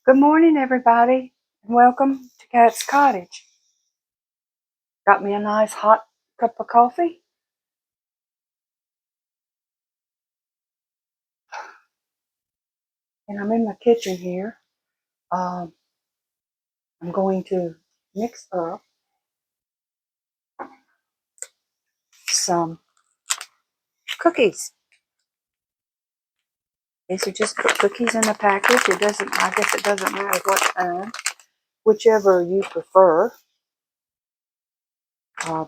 Good morning, everybody, and welcome to Cat's Cottage. Got me a nice hot cup of coffee. And I'm in my kitchen here. I'm going to mix up some cookies. These are just cookies in a package. I guess it doesn't matter what kind, whichever you prefer.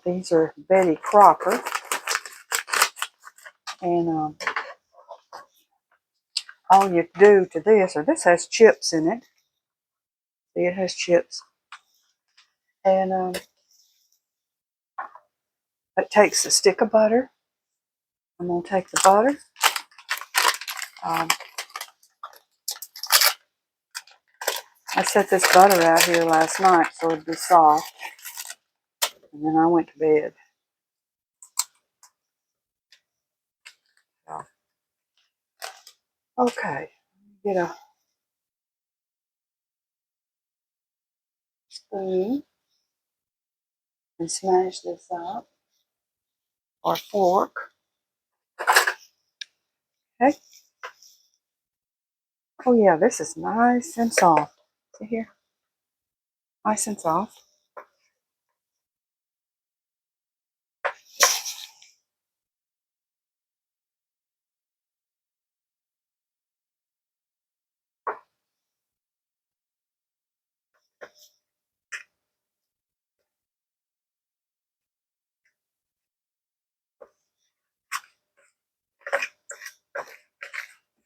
These are Betty Crocker. And all you do to this has chips in it. See, it has chips. And it takes a stick of butter. I'm going to take the butter. I set this butter out here last night so it'd be soft. And then I went to bed. So, okay. Get a spoon and smash this up. Or fork. Okay. Oh yeah, this is nice and soft. See here? Nice and soft.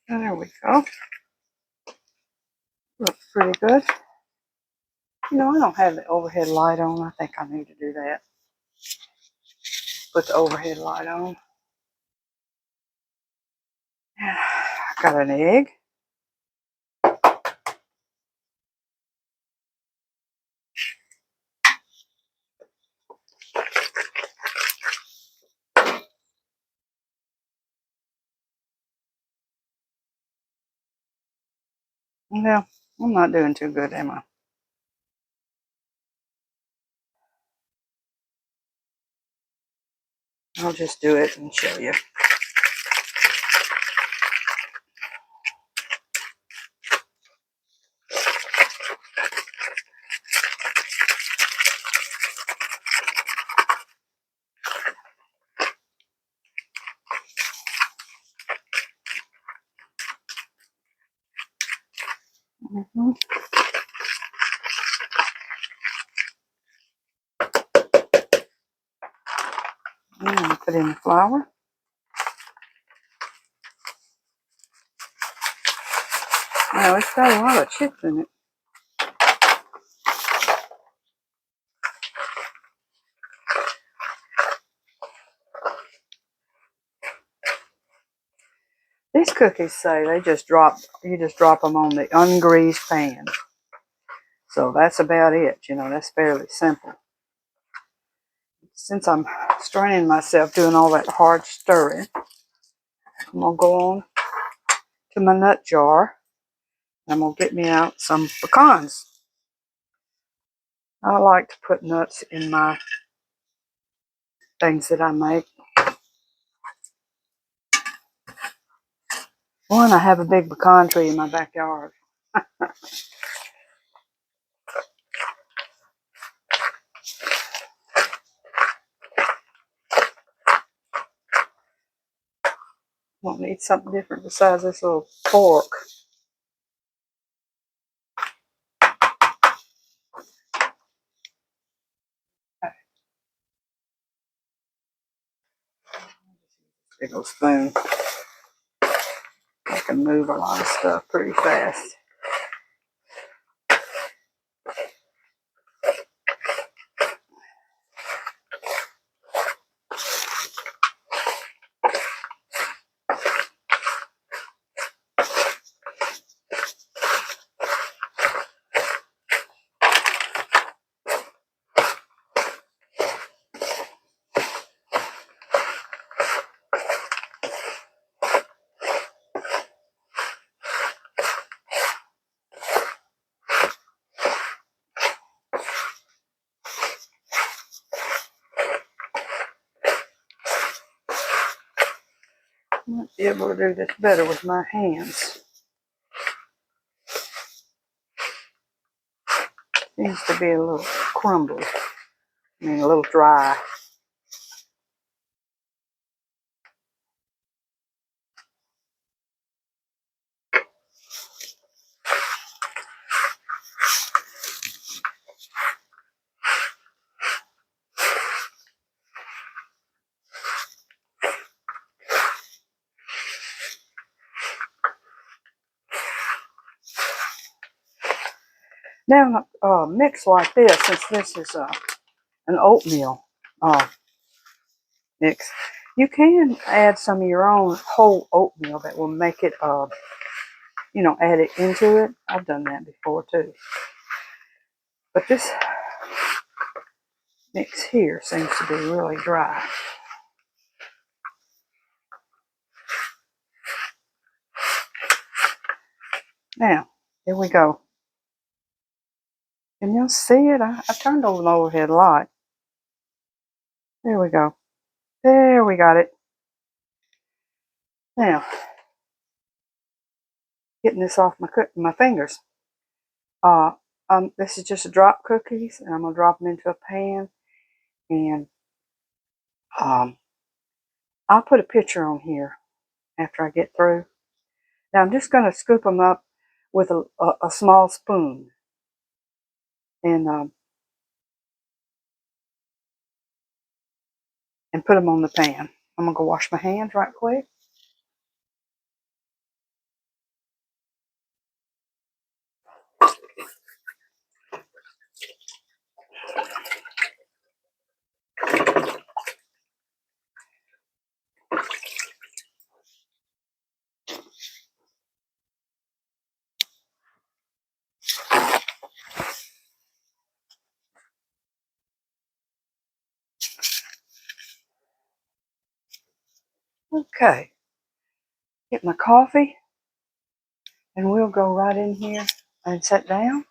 There we go. Looks pretty good. You know, I don't have the overhead light on. I think I need to do that. Put the overhead light on. I got an egg. Well, I'm not doing too good, am I? I'll just do it and show you. Mm-hmm. And put in the flour. Now it's got a lot of chips in it. These cookies say you just drop them on the ungreased pan. So that's about it. You know, that's fairly simple. Since I'm straining myself doing all that hard stirring, I'm going to go on to my nut jar. I'm going to get me out some pecans. I like to put nuts in my things that I make. One, I have a big pecan tree in my backyard. Won't need something different besides this little fork. Big old spoon. I can move a lot of stuff pretty fast. Might be able to do this better with my hands. Seems to be a little crumbly. I mean, a little dry. Now, mix like this, since this is an oatmeal mix, you can add some of your own whole oatmeal that will make it, add it into it. I've done that before too. But this mix here seems to be really dry. Now, here we go. Can you see it? I turned over the overhead light. There we go. There we got it. Now, getting this off my fingers. This is just a drop cookies, and I'm gonna drop them into a pan, and I'll put a picture on here after I get through. Now I'm just gonna scoop them up with a small spoon, and put them on the pan. I'm gonna go wash my hands right quick. Okay, get my coffee, and we'll go right in here and sit down.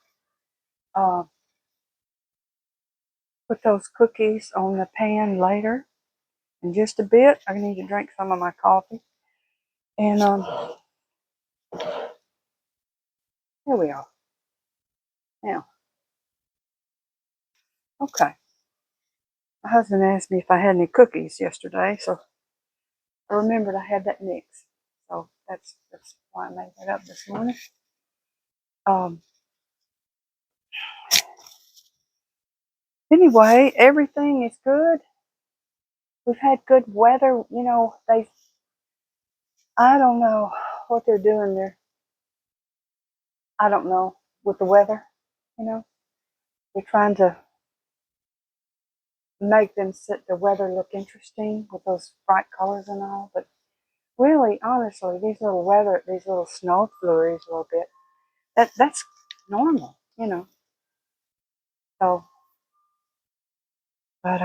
Uh, put those cookies on the pan later in just a bit. I need to drink some of my coffee. And here we are. Now, okay. My husband asked me if I had any cookies yesterday, so I remembered I had that mix. So that's why I made that up this morning. Anyway, everything is good. We've had good weather. I don't know what they're doing there. I don't know with the weather. They're trying to make the weather look interesting with those bright colors and all. But really, honestly, these little snow flurries a little bit, that's normal. So, but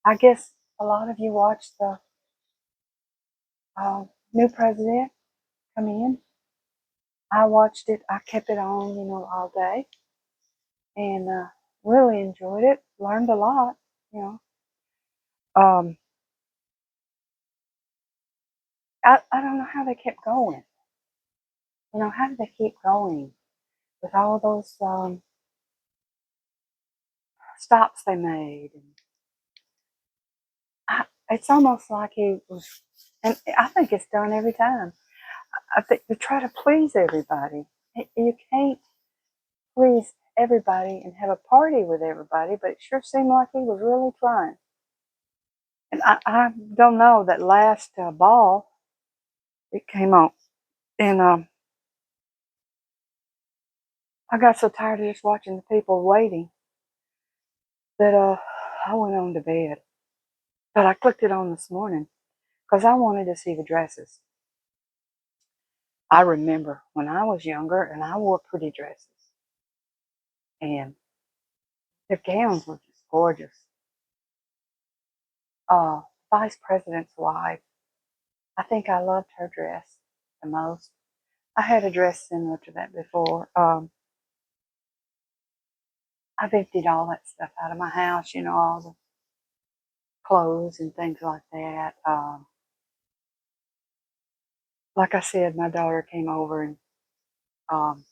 I guess a lot of you watched the new president come in. I watched it. I kept it on, all day, and really enjoyed it. Learned a lot, you know. Um, I don't know how they kept going. How did they keep going with all those stops they made? And it's almost like he was, and I think it's done every time. I think they try to please everybody. You can't please everybody and have a party with everybody, but it sure seemed like he was really trying. And I don't know, that last ball, it came on, and I got so tired of just watching the people waiting that I went on to bed. But I clicked it on this morning because I wanted to see the dresses. I remember when I was younger and I wore pretty dresses, and their gowns were just gorgeous. Vice President's wife, I think I loved her dress the most. I had a dress similar to that before. I've emptied all that stuff out of my house, all the clothes and things like that. like I said, my daughter came over and um,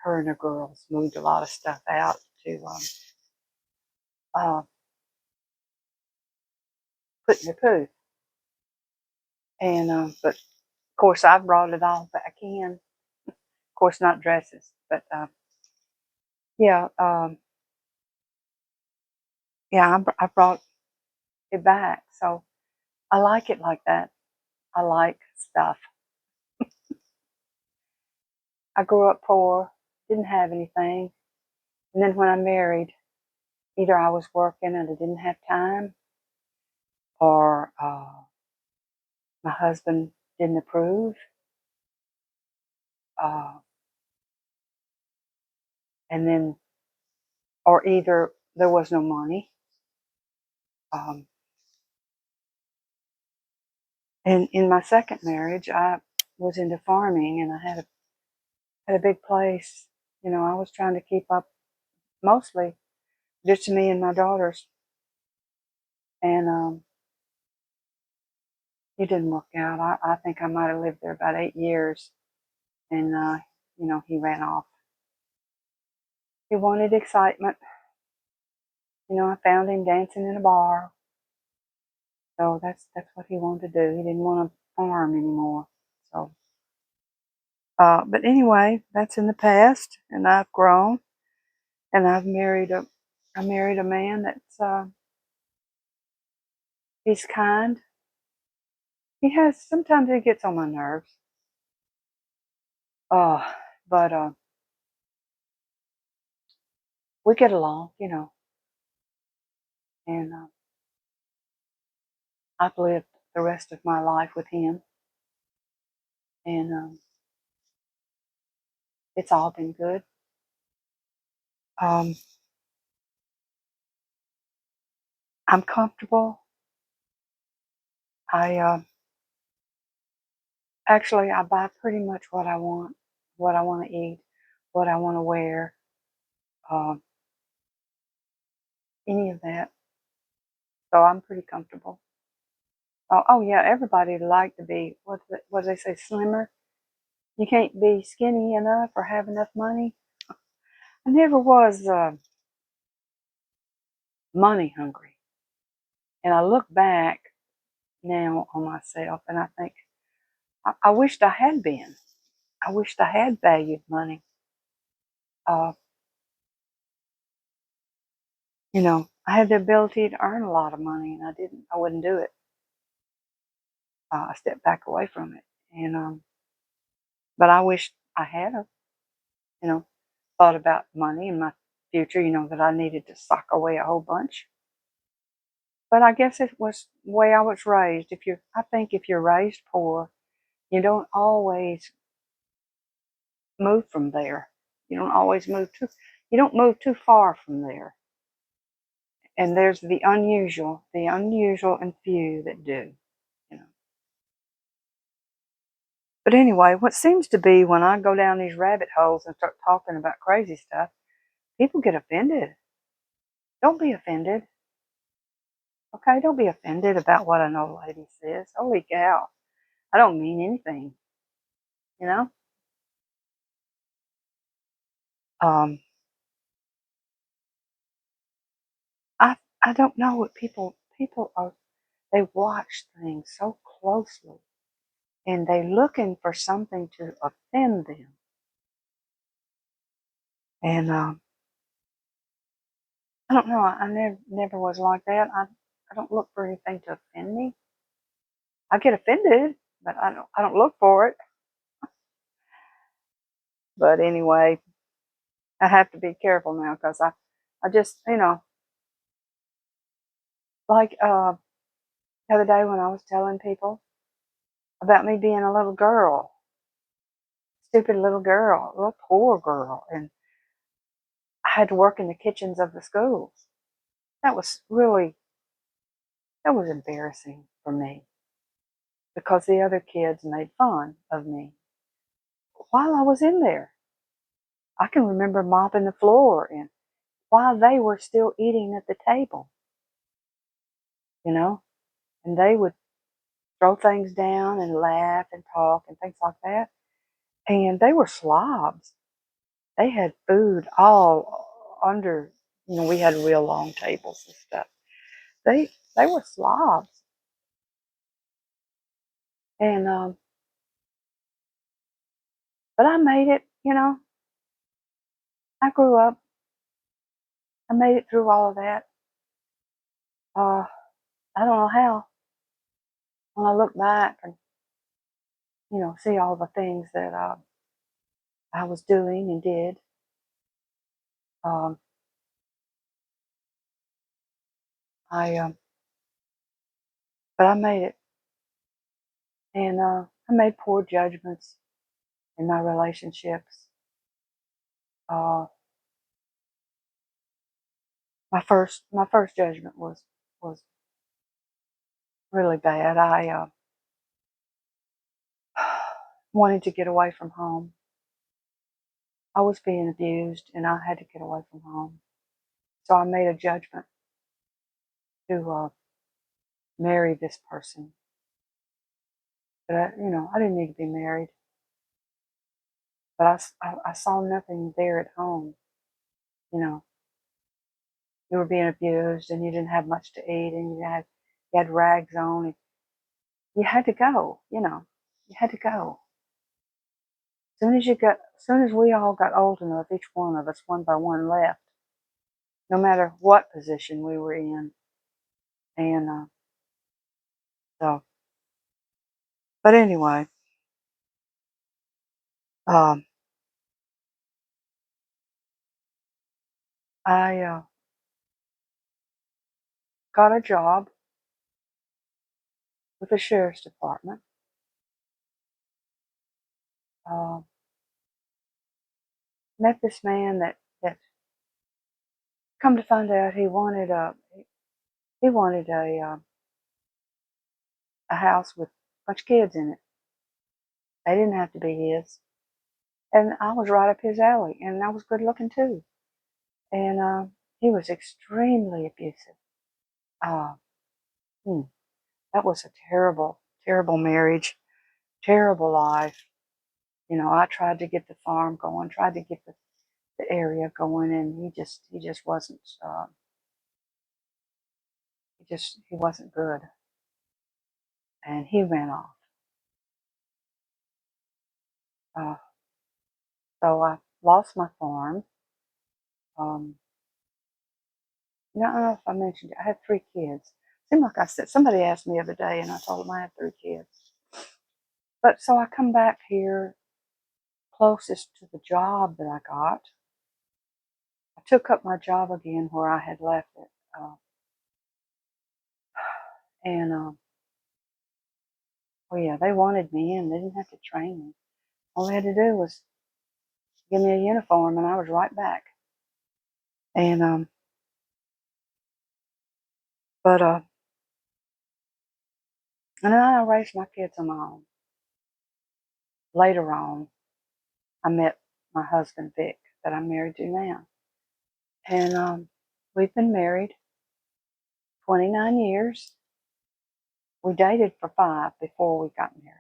her and her girls moved a lot of stuff out to uh, put in the poo. And but of course I brought it all back in. Of course, not dresses, but yeah, yeah, I brought it back. So I like it like that. I like stuff. I grew up poor, didn't have anything, and then when I married, either I was working and I didn't have time, or my husband didn't approve, uh, and then, or either there was no money. Um, and in my second marriage, I was into farming, and I had a big place. You know, I was trying to keep up mostly just me and my daughters, and it didn't work out. I think I might have lived there about 8 years, and you know, he ran off. He wanted excitement. You know, I found him dancing in a bar, so that's what he wanted to do. He didn't want to farm anymore. So, but anyway, that's in the past, and I've grown, and I married a man that's he's kind. He has sometimes he gets on my nerves. Uh, but we get along, you know, and I've lived the rest of my life with him, and it's all been good. Um, I'm comfortable. I actually I buy pretty much what I want to eat, what I want to wear, um, any of that. So I'm pretty comfortable. Oh yeah, everybody would like to be what do they say, slimmer. You can't be skinny enough or have enough money. I never was money hungry, and I look back now on myself, and I think I wished I had been. I wished I had valued money. Uh, you know, I had the ability to earn a lot of money, and I didn't. I wouldn't do it. I stepped back away from it, and but I wish I had, you know, thought about money in my future. You know, that I needed to sock away a whole bunch. But I guess it was the way I was raised. I think if you're raised poor, you don't always move from there. You don't always move too. You don't move too far from there. And there's the unusual and few that do. You know. But anyway, what seems to be when I go down these rabbit holes and start talking about crazy stuff, people get offended. Don't be offended. Okay, don't be offended about what an old lady says. Holy cow. I don't mean anything, you know? Um, I I don't know what people are, they watch things so closely and they looking for something to offend them. And I don't know, I never was like that. I don't look for anything to offend me. I get offended, but I don't look for it. But anyway, I have to be careful now because I just, you know, like the other day when I was telling people about me being a little girl, stupid little girl, little poor girl, and I had to work in the kitchens of the schools. That was really, that was embarrassing for me because the other kids made fun of me while I was in there. I can remember mopping the floor and while they were still eating at the table, you know, and they would throw things down and laugh and talk and things like that. And they were slobs. They had food all under, we had real long tables and stuff. They were slobs. And but I made it, I grew up. I made it through all of that. Uh, I don't know how. When I look back and see all the things that I was doing and did, um, I but I made it, and I made poor judgments in my relationships. Uh, my first judgment was really bad. I wanted to get away from home. I was being abused, and I had to get away from home. So I made a judgment to marry this person. But I didn't need to be married. But I saw nothing there at home. You know, you were being abused, and you didn't have much to eat, and you had rags on, and you had to go. You had to go. As soon as we all got old enough, each one of us, one by one, left, no matter what position we were in. And so, but anyway, um, I got a job with the sheriff's department. Uh, Met this man that come to find out he wanted a house with a bunch of kids in it. They didn't have to be his, and I was right up his alley, and I was good looking too. And he was extremely abusive. Uh, hmm, that was a terrible, terrible marriage, terrible life. I tried to get the farm going, tried to get the area going, and he just wasn't. He wasn't good, and he ran off. Uh, so I lost my farm. Um, I don't know if I mentioned it. I had 3 kids. Seemed like I said, somebody asked me the other day, and I told them I had 3 kids. But so I come back here closest to the job that I got. I took up my job again where I had left it. And, well, yeah, they wanted me in. They didn't have to train me. All they had to do was give me a uniform, and I was right back. And, but, and then I raised my kids on my own. Later on, I met my husband, Vic, that I'm married to now. And we've been married 29 years. We dated for 5 before we got married.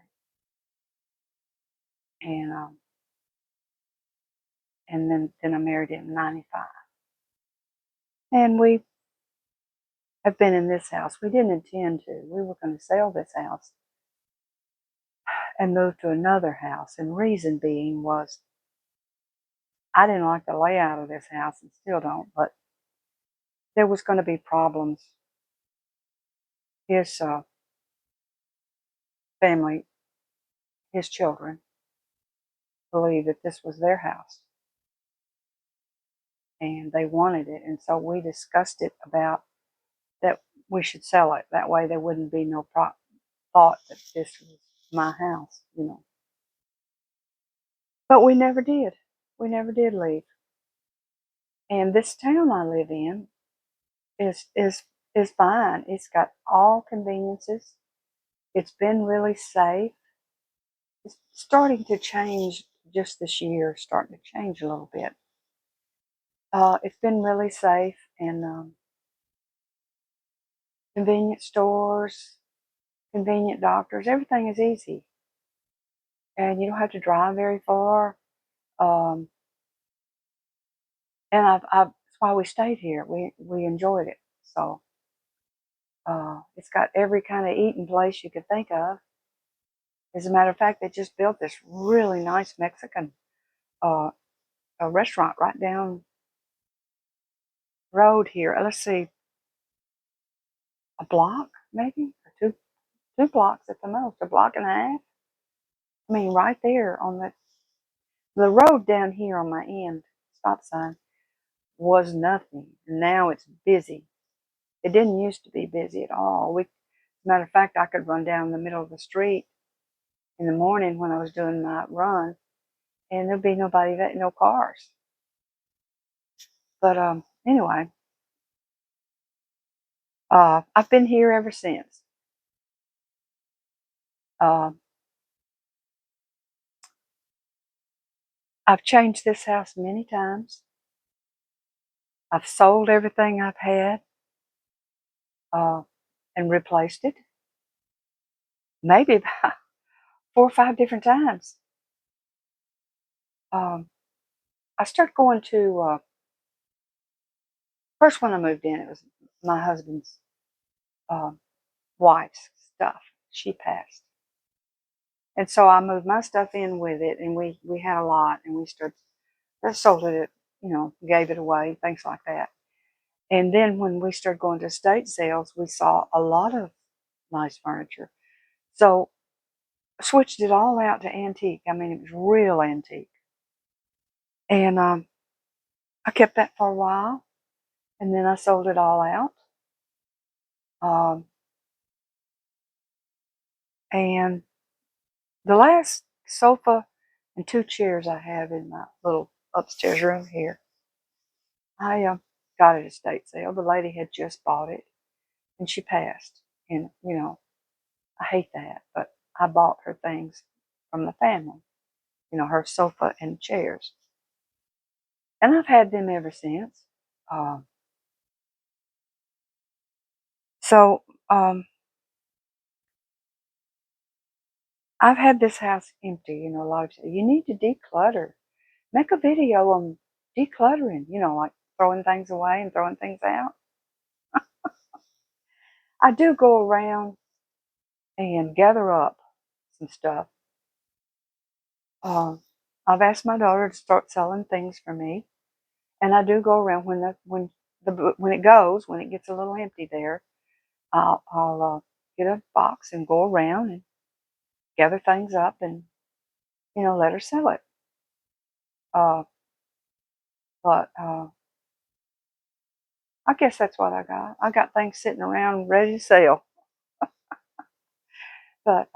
And then I married him in 95. And we have been in this house. We didn't intend to. We were going to sell this house and move to another house. And reason being was I didn't like the layout of this house and still don't, but there was going to be problems. His family, his children, believed that this was their house and they wanted it. And so we discussed it about that we should sell it. That way there wouldn't be no thought that this was my house. But we never did. We never did leave. And this town I live in is fine. It's got all conveniences. It's been really safe. It's starting to change just this year, starting to change a little bit. It's been really safe, and convenience stores, convenient doctors. Everything is easy, and you don't have to drive very far. Um, and that's why we stayed here. We enjoyed it. So it's got every kind of eating place you could think of. As a matter of fact, they just built this really nice Mexican uh, a restaurant right down road here. Let's see, a block maybe, or two blocks at the most, a block and a half. I mean, right there on the road down here on my end stop sign was nothing, and now it's busy. It didn't used to be busy at all. As a matter of fact, I could run down the middle of the street in the morning when I was doing my run, and there'd be nobody, no cars. But anyway, I've been here ever since. Uh, I've changed this house many times. I've sold everything I've had uh, and replaced it, maybe about 4 or 5 different times. I started going to, first when I moved in, it was my husband's uh, wife's stuff. She passed. And so I moved my stuff in with it, and we had a lot, and we sold it, gave it away, things like that. And then when we started going to estate sales, we saw a lot of nice furniture. So I switched it all out to antique. I mean, it was real antique. And I kept that for a while, and then I sold it all out. Um, and the last sofa and 2 chairs I have in my little upstairs room here, I got at a estate sale. The lady had just bought it, and she passed. And, I hate that, but I bought her things from the family, her sofa and chairs. And I've had them ever since. Um, so I've had this house empty. A lot of people say, you need to declutter. Make a video on decluttering, like throwing things away and throwing things out. I do go around and gather up some stuff. I've asked my daughter to start selling things for me, and I do go around when it gets a little empty there. I'll get a box and go around and gather things up and let her sell it. Uh, but I guess that's what I got. I got things sitting around ready to sell. But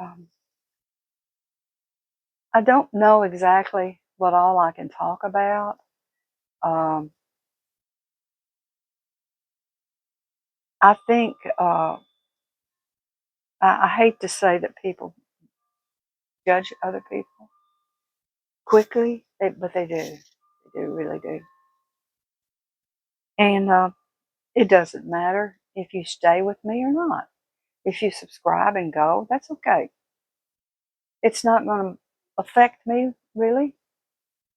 I don't know exactly what all I can talk about. Um, I think I hate to say that people judge other people quickly, but they do. They do, really do. And it doesn't matter if you stay with me or not. If you subscribe and go, that's okay. It's not going to affect me, really.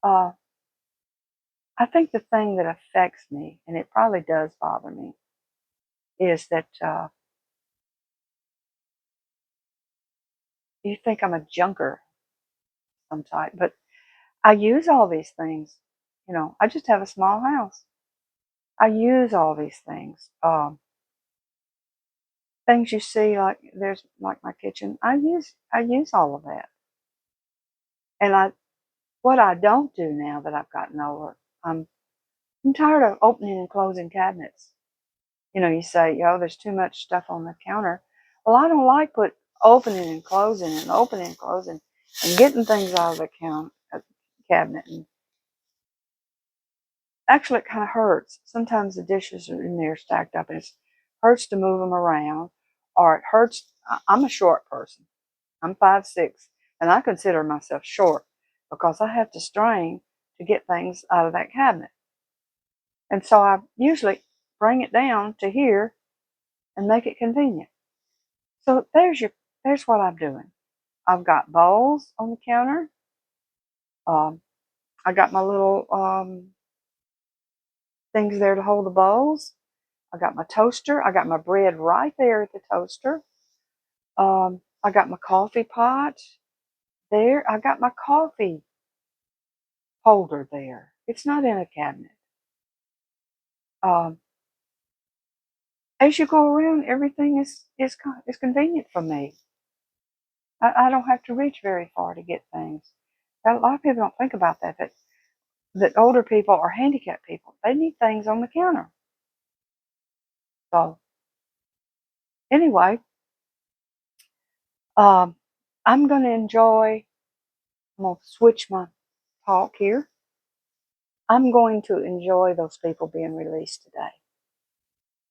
Uh, I think the thing that affects me, and it probably does bother me, is that you think I'm a junker some type, but I use all these things. I just have a small house. I use all these things. Things you see, like there's like my kitchen. I use all of that. And what I don't do now that I've gotten older, I'm tired of opening and closing cabinets. You say, there's too much stuff on the counter. Well, I don't like opening and closing and opening and closing and getting things out of the cabinet. And actually, it kind of hurts. Sometimes the dishes are in there stacked up, and it hurts to move them around, or it hurts. I'm a short person. I'm 5'6", and I consider myself short because I have to strain to get things out of that cabinet. And so I usually bring it down to here and make it convenient. So there's here's what I'm doing. I've got bowls on the counter. Um, I got my little things there to hold the bowls. I got my toaster. I got my bread right there at the toaster. I got my coffee pot there. I got my coffee holder there. It's not in a cabinet. Um, as you go around, everything is convenient for me. I don't have to reach very far to get things. A lot of people don't think about that older people or handicapped people, they need things on the counter. So anyway, um, I'm going to enjoy. I'm going to switch my talk here. I'm going to enjoy those people being released today.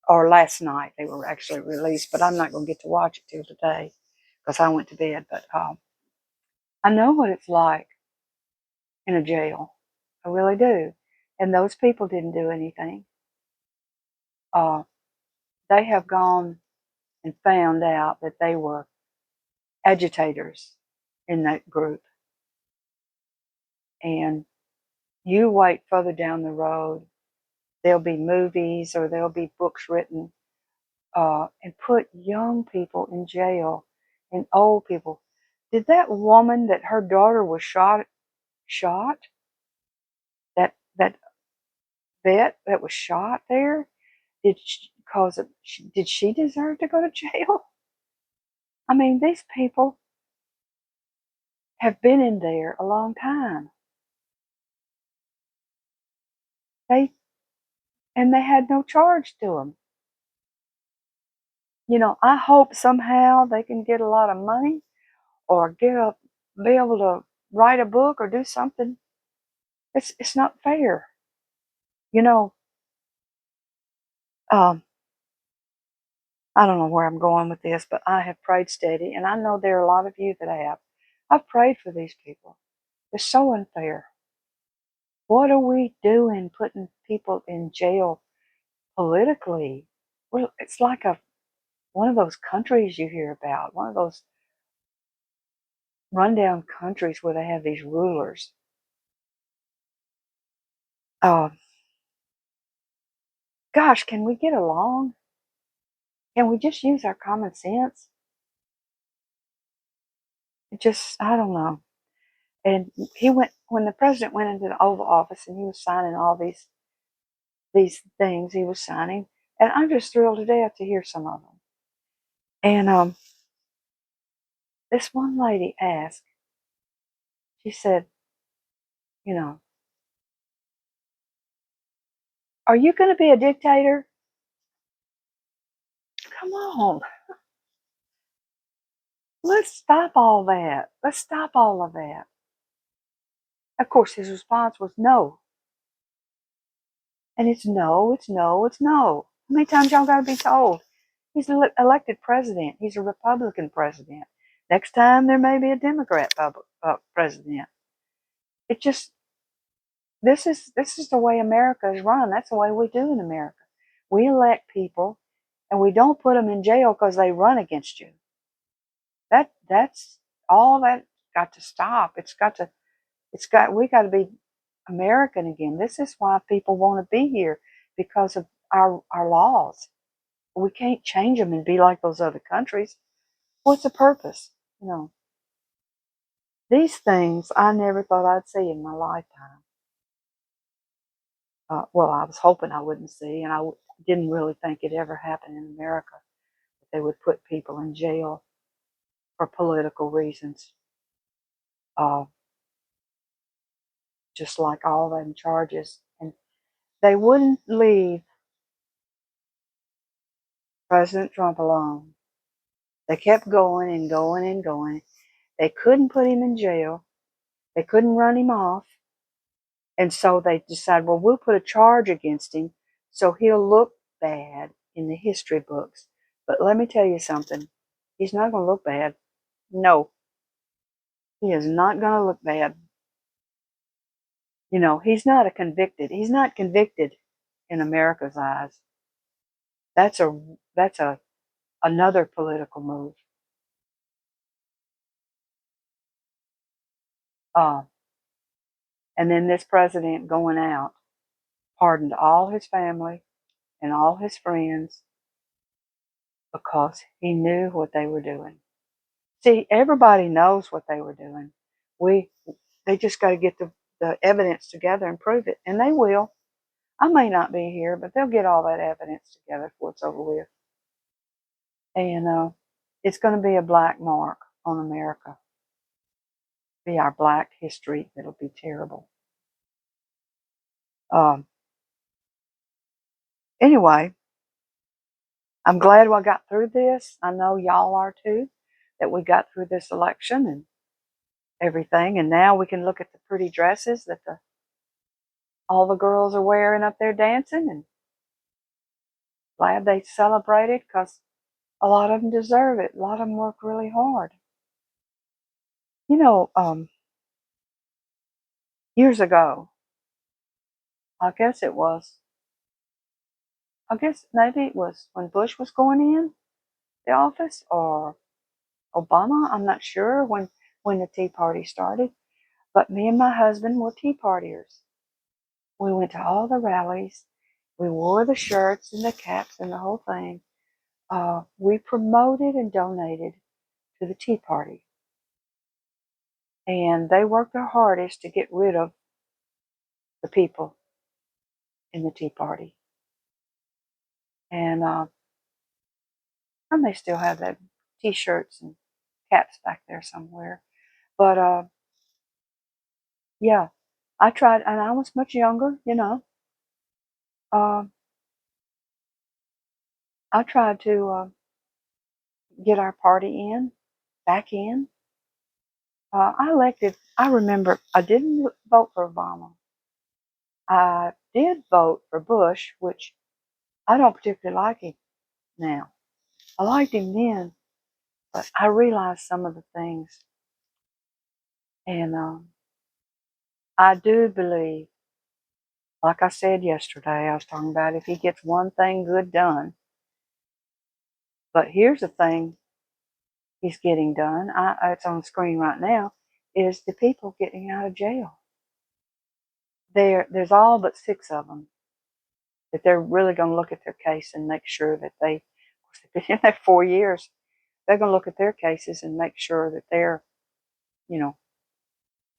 Or last night, they were actually released, but I'm not going to get to watch it till today because I went to bed. But I know what it's like in a jail. I really do. And those people didn't do anything. Uh, they have gone and found out that they were agitators in that group. And you wait further down the road, there'll be movies or there'll be books written and put young people in jail and old people. Did that woman that her daughter was shot? That vet that was shot there? Did she deserve to go to jail? I mean, these people have been in there a long time. They they had no charge to them. You know, I hope somehow they can get a lot of money or be able to write a book or do something. It's not fair. You know, um, I don't know where I'm going with this, but I have prayed steady, and I know there are a lot of you that have. I've prayed for these people. It's so unfair. What are we doing putting people in jail politically? Well, it's like one of those countries you hear about, one of those rundown countries where they have these rulers. Uh, Gosh, can we get along? Can we just use our common sense? It just, I don't know. And when the president went into the Oval Office and he was signing all these things he was signing, and I'm just thrilled to death to hear some of them. And this one lady asked, she said, you know, are you going to be a dictator? Come on, let's stop all that. Let's stop all of that. Of course, his response was no. And it's no, it's no, it's no. How many times y'all got to be told? He's an elected president. He's a Republican president. Next time there may be a Democrat president. It just this is the way America is run. That's the way we do in America. We elect people, and we don't put them in jail because they run against you. That's all that got to stop. We got to be American again. This is why people want to be here because of our laws. We can't change them and be like those other countries. What's the purpose? You know, these things I never thought I'd see in my lifetime. Well, I was hoping I wouldn't see, and didn't really think it ever happened in America that they would put people in jail for political reasons, uh, just like all them charges. And they wouldn't leave President Trump alone. They kept going and going and going. They couldn't put him in jail. They couldn't run him off. And so they decided, well, we'll put a charge against him so he'll look bad in the history books. But let me tell you something. He's not going to look bad. No, he is not going to look bad. You know, he's not convicted in America's eyes. That's a another political move. Uh, and then this president going out pardoned all his family and all his friends because he knew what they were doing. See, everybody knows what they were doing. They just got to get the evidence together and prove it, and they will. I may not be here, but they'll get all that evidence together before it's over with. And it's going to be a black mark on America. Be our black history. It'll be terrible. Um, anyway, I'm glad I got through this. I know y'all are too, that we got through this election and everything. And now we can look at the pretty dresses that all the girls are wearing up there dancing, and glad they celebrated because a lot of them deserve it. A lot of them work really hard. You know, years ago, I guess it was, I guess maybe it was when Bush was going in the office or Obama. I'm not sure when the Tea Party started, but me and my husband were Tea Partiers. We went to all the rallies. We wore the shirts and the caps and the whole thing. We promoted and donated to the Tea Party. And they worked their hardest to get rid of the people in the Tea Party. And I may still have that T-shirts and caps back there somewhere. But yeah, I tried, and I was much younger, you know. Uh, I tried to get our party back in. I remember I didn't vote for Obama. I did vote for Bush, which I don't particularly like him now. I liked him then, but I realized some of the things. And I do believe, like I said yesterday, I was talking about if he gets one thing good done. But here's the thing he's getting done. It's on the screen right now, is the people getting out of jail. There's all but 6 of them that they're really going to look at their case and make sure that they've been in there 4 years. They're going to look at their cases and make sure that they're, you know,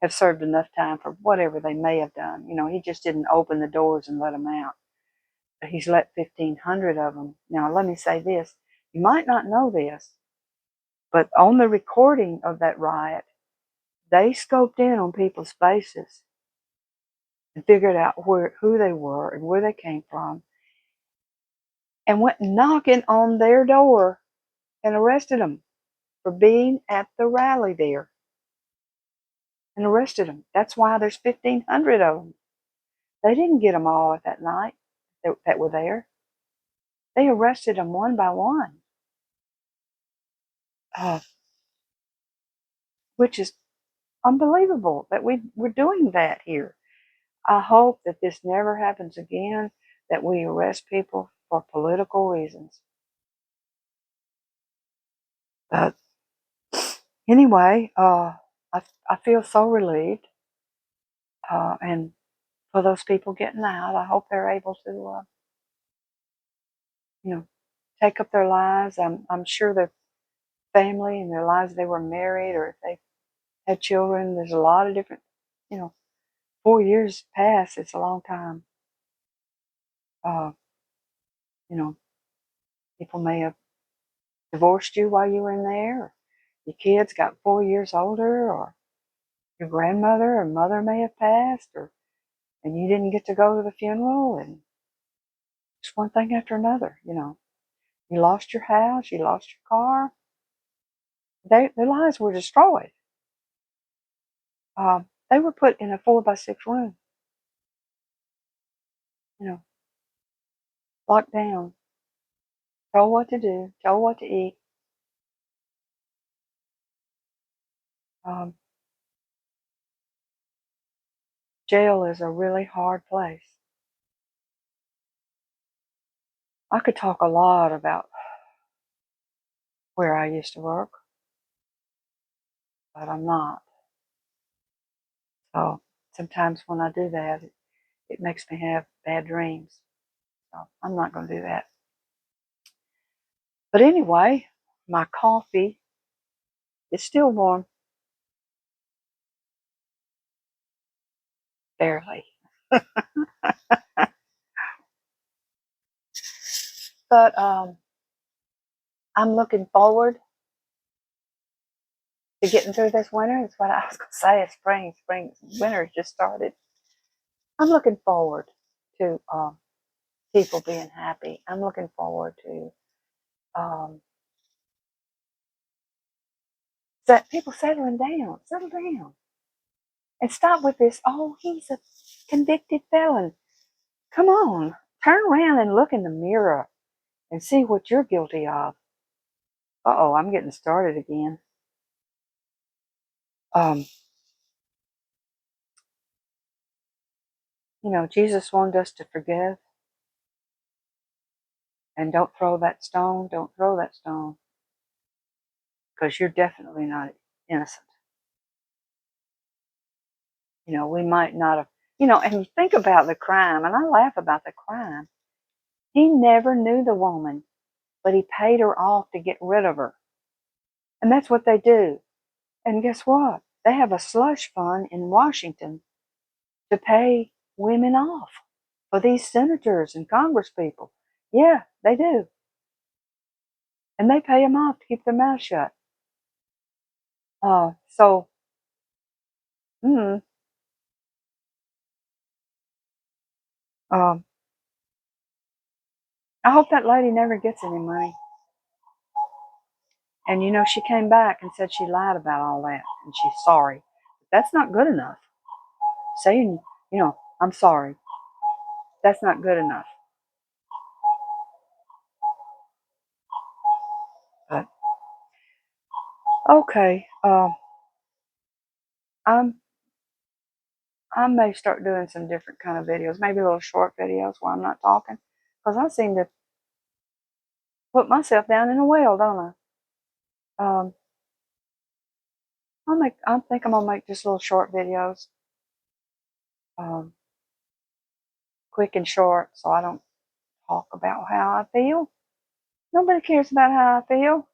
have served enough time for whatever they may have done. You know, he just didn't open the doors and let them out. But he's let 1,500 of them. Now, let me say this. You might not know this, but on the recording of that riot, they scoped in on people's faces and figured out who they were and where they came from, and went knocking on their door and arrested them for being at the rally there, and arrested them. That's why there's 1,500 of them. They didn't get them all at that night that were there. They arrested them one by one, uh, which is unbelievable that we're doing that here. I hope that this never happens again, that we arrest people for political reasons. But anyway, I feel so relieved. And for those people getting out, I hope they're able to, you know, take up their lives. I'm sure their family and their lives, they were married or if they had children, there's a lot of different, you know, 4 years past, it's a long time. Uh, you know, people may have divorced you while you were in there, or your kids got 4 years older, or your grandmother or mother may have passed, or and you didn't get to go to the funeral, and just one thing after another, you know. You lost your house, you lost your car. Their lives were destroyed. They were put in a 4x6 room, you know, locked down, told what to do, told what to eat. Um, Jail is a really hard place. I could talk a lot about where I used to work, but I'm not. So sometimes when I do that, it makes me have bad dreams. So I'm not going to do that. But anyway, my coffee is still warm, barely. But I'm looking forward to getting through this winter. That's what I was going to say. It's winter has just started. I'm looking forward to people being happy. I'm looking forward to um, people settling down. Settle down. And stop with this, oh, he's a convicted felon. Come on. Turn around and look in the mirror and see what you're guilty of. Uh-oh, I'm getting started again. Um, Jesus wanted us to forgive and don't throw that stone. Don't throw that stone because you're definitely not innocent. We might not have, and you think about the crime, and I laugh about the crime. He never knew the woman, but he paid her off to get rid of her. And that's what they do. And guess what? They have a slush fund in Washington to pay women off for these senators and congresspeople. Yeah, they do. And they pay them off to keep their mouth shut. So, mm, um, I hope that lady never gets any money. And she came back and said she lied about all that and she's sorry. But that's not good enough. Saying, I'm sorry, that's not good enough. But okay, I'm I may start doing some different kind of videos, maybe little short videos where I'm not talking, because I seem to put myself down in a well, don't I? I think I'm gonna make just little short videos, um, quick and short, so I don't talk about how I feel. Nobody cares about how I feel.